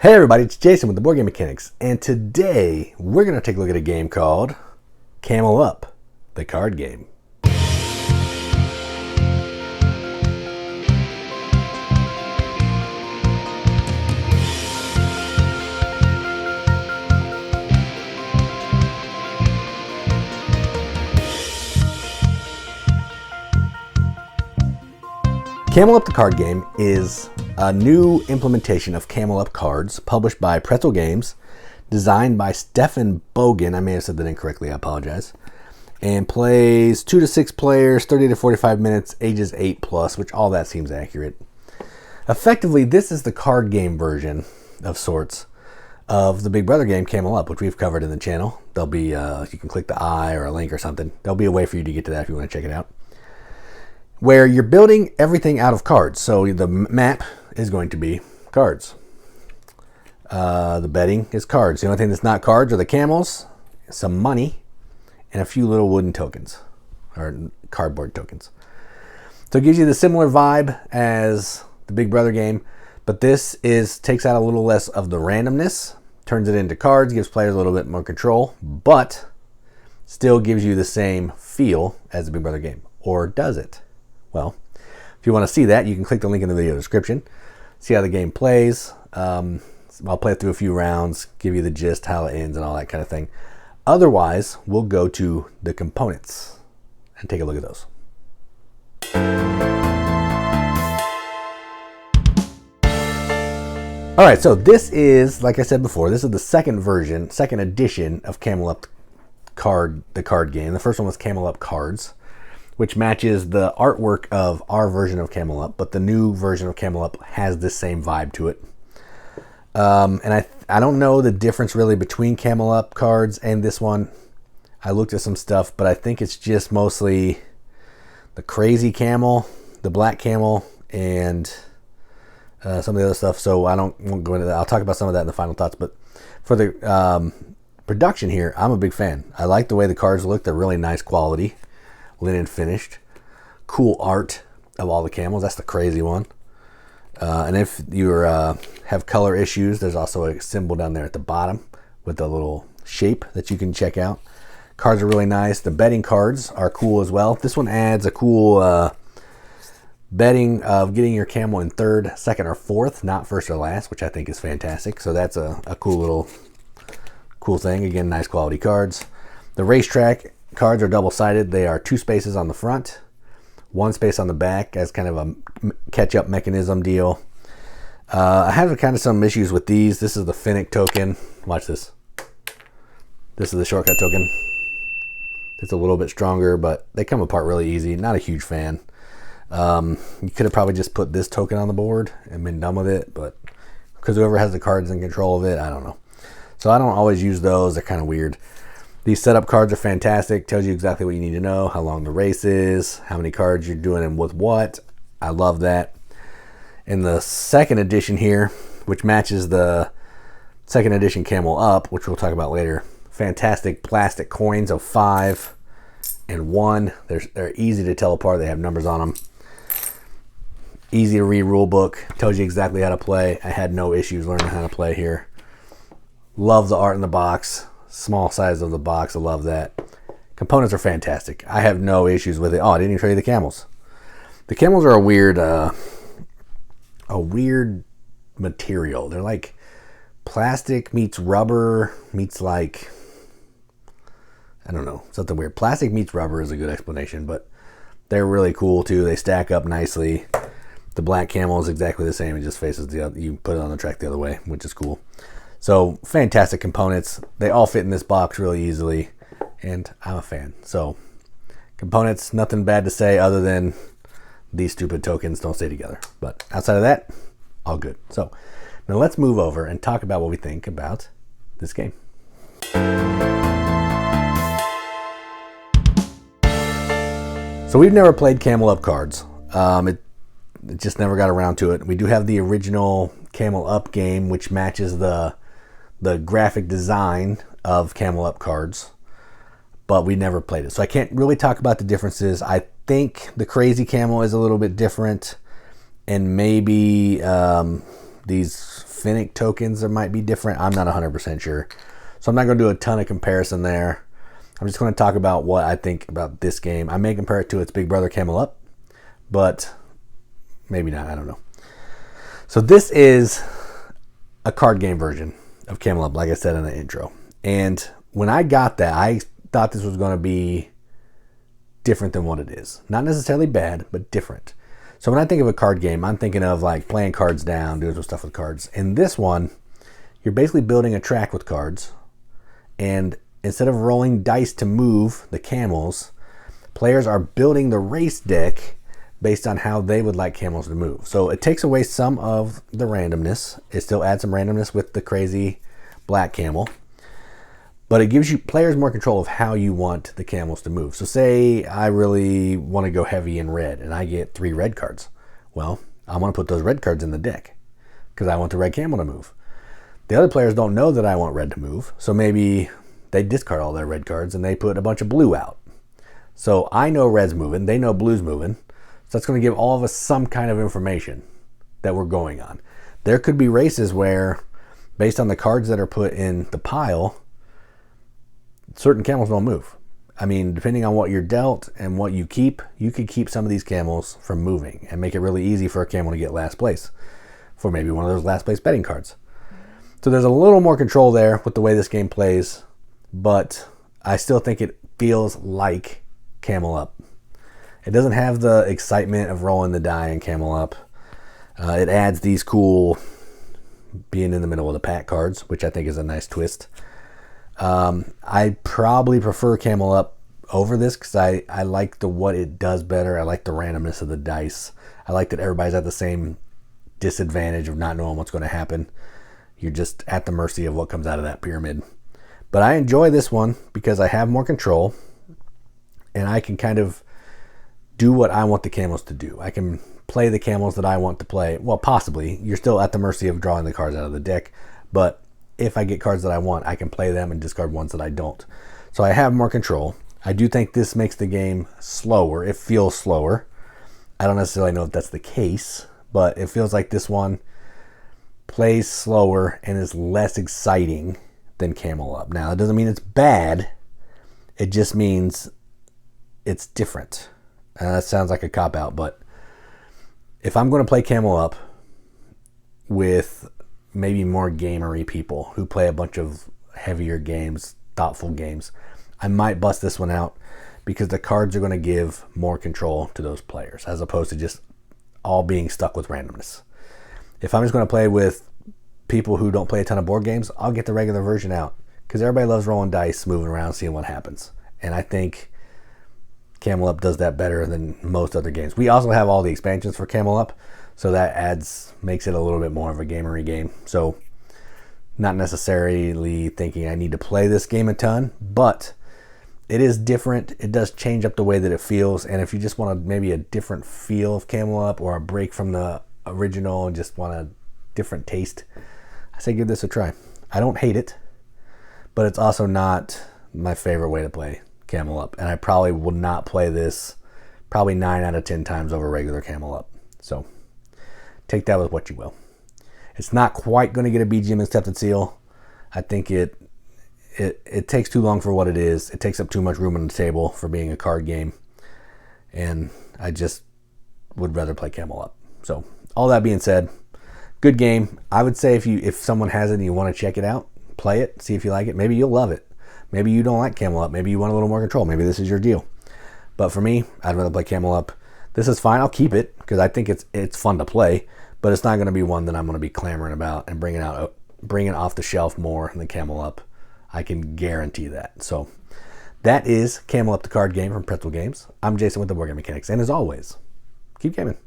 Hey everybody, it's Jason with the Boardgame Mechanics, and today we're going to take a look at a game called Camel Up, the card game. Camel Up, the card game is a new implementation of Camel Up cards published by Pretzel Games, designed by Stefan Bogen. I may have said that incorrectly, I apologize. And plays 2 to 6 players, 30 to 45 minutes, ages 8 plus, which all that seems accurate. Effectively, this is the card game version of sorts of the Big Brother game Camel Up, which we've covered in the channel. There'll be, you can click the I or a link or something. There'll be a way for you to get to that if you want to check it out, where you're building everything out of cards. So the map is going to be cards. The betting is cards. The only thing that's not cards are the camels, some money, and a few little wooden tokens, or cardboard tokens. So it gives you the similar vibe as the Big Brother game, but this takes out a little less of the randomness, turns it into cards, gives players a little bit more control, but still gives you the same feel as the Big Brother game. Or does it? Well, if you want to see that, you can click the link in the video description, see how the game plays. I'll play it through a few rounds, give you the gist, how it ends, and all that kind of thing. Otherwise, we'll go to the components and take a look at those. All right, so this is, like I said before, this is the second edition of Camel Up the card game. The first one was Camel Up Cards, which matches the artwork of our version of Camel Up, but the new version of Camel Up has the same vibe to it. And I don't know the difference really between Camel Up cards and this one. I looked at some stuff, but I think it's just mostly the crazy camel, the black camel, and some of the other stuff. So won't go into that. I'll talk about some of that in the final thoughts. But for the production here, I'm a big fan. I like the way the cards look. They're really nice quality, linen finished, cool art of all the camels. That's the crazy one. And if you have color issues, there's also a symbol down there at the bottom with a little shape that you can check out. Cards are really nice. The betting cards are cool as well. This one adds a cool betting of getting your camel in third, second, or fourth, not first or last, which I think is fantastic. So that's a cool thing. Again, nice quality cards. The racetrack cards are double-sided. They are 2 spaces on the front, 1 space on the back as kind of a catch-up mechanism deal. I have kind of some issues with these. This is the Finnick token. Watch this. This is the shortcut token. It's a little bit stronger, but they come apart really easy. Not a huge fan. You could have probably just put this token on the board and been done with it, but because whoever has the cards in control of it, I don't know. So I don't always use those. They're kind of weird. These setup cards are fantastic. Tells you exactly what you need to know, how long the race is, how many cards you're doing and with what. I love that. In the second edition here, which matches the second edition Camel Up, which we'll talk about later, fantastic plastic coins of 5 and 1. They're easy to tell apart. They have numbers on them. Easy to read rule book. Tells you exactly how to play. I had no issues learning how to play here. Love the art in the box. Small size of the box. I love that. Components are fantastic. I have no issues with it. Oh, I didn't even show you the camels. The camels are a weird material. They're like plastic meets rubber meets like, I don't know, something weird. Plastic meets rubber is a good explanation, but they're really cool too. They stack up nicely. The black camel is exactly the same. It just faces the other. You put it on the track the other way, which is cool. So fantastic components. They all fit in this box really easily, and I'm a fan. So components, nothing bad to say other than these stupid tokens don't stay together. But outside of that, all good. So now let's move over and talk about what we think about this game. So we've never played Camel Up cards. It just never got around to it. We do have the original Camel Up game, which matches the graphic design of Camel Up cards, but we never played it. So I can't really talk about the differences. I think the crazy camel is a little bit different, and maybe These Finnick tokens might be different. I'm not 100% sure. So I'm not going to do a ton of comparison there. I'm just going to talk about what I think about this game. I may compare it to its big brother Camel Up, but maybe not. I don't know. So this is a card game version of Camel Up, like I said in the intro. And when I got that, I thought this was going to be different than what it is. Not necessarily bad, but different. So when I think of a card game, I'm thinking of like playing cards down, doing some stuff with cards. In this one, you're basically building a track with cards. And instead of rolling dice to move the camels, players are building the race deck based on how they would like camels to move. So it takes away some of the randomness. It still adds some randomness with the crazy black camel. But it gives you players more control of how you want the camels to move. So say I really want to go heavy in red and I get 3 red cards. Well, I want to put those red cards in the deck because I want the red camel to move. The other players don't know that I want red to move. So maybe they discard all their red cards and they put a bunch of blue out. So I know red's moving. They know blue's moving. So that's going to give all of us some kind of information that we're going on. There could be races where, based on the cards that are put in the pile, certain camels don't move. I mean, depending on what you're dealt and what you keep, you could keep some of these camels from moving and make it really easy for a camel to get last place for maybe one of those last place betting cards. So there's a little more control there with the way this game plays, but I still think it feels like Camel Up. It doesn't have the excitement of rolling the die in Camel Up. It adds these cool being in the middle of the pack cards, which I think is a nice twist. I probably prefer Camel Up over this because I like what it does better. I like the randomness of the dice. I like that everybody's at the same disadvantage of not knowing what's going to happen. You're just at the mercy of what comes out of that pyramid. But I enjoy this one because I have more control and I can kind of do what I want the camels to do. I can play the camels that I want to play. Well, possibly. You're still at the mercy of drawing the cards out of the deck, but if I get cards that I want, I can play them and discard ones that I don't. So I have more control. I do think this makes the game slower. It feels slower. I don't necessarily know if that's the case, but it feels like this one plays slower and is less exciting than Camel Up. Now, it doesn't mean it's bad. It just means it's different. And that sounds like a cop-out, but if I'm going to play Camel Up with maybe more gamery people who play a bunch of heavier games, thoughtful games, I might bust this one out because the cards are going to give more control to those players as opposed to just all being stuck with randomness. If I'm just going to play with people who don't play a ton of board games, I'll get the regular version out because everybody loves rolling dice, moving around, seeing what happens. And I think Camel Up does that better than most other games. We also have all the expansions for Camel Up, so that makes it a little bit more of a gamery game. So not necessarily thinking I need to play this game a ton, but it is different. It does change up the way that it feels. And if you just want maybe a different feel of Camel Up or a break from the original and just want a different taste, I say give this a try. I don't hate it, but it's also not my favorite way to play Camel Up. And I probably will not play this probably 9 out of 10 times over regular Camel Up. So take that with what you will. It's not quite going to get a BGM accepted seal. I think it takes too long for what it is. It takes up too much room on the table for being a card game. And I just would rather play Camel Up. So all that being said, good game. I would say if someone has it and you want to check it out, play it, see if you like it. Maybe you'll love it. Maybe you don't like Camel Up. Maybe you want a little more control. Maybe this is your deal. But for me, I'd rather play Camel Up. This is fine. I'll keep it because I think it's fun to play, but it's not going to be one that I'm going to be clamoring about and bringing off the shelf more than Camel Up. I can guarantee that. So that is Camel Up, the card game from Pretzel Games. I'm Jason with the Boardgame Mechanics, and as always, keep gaming.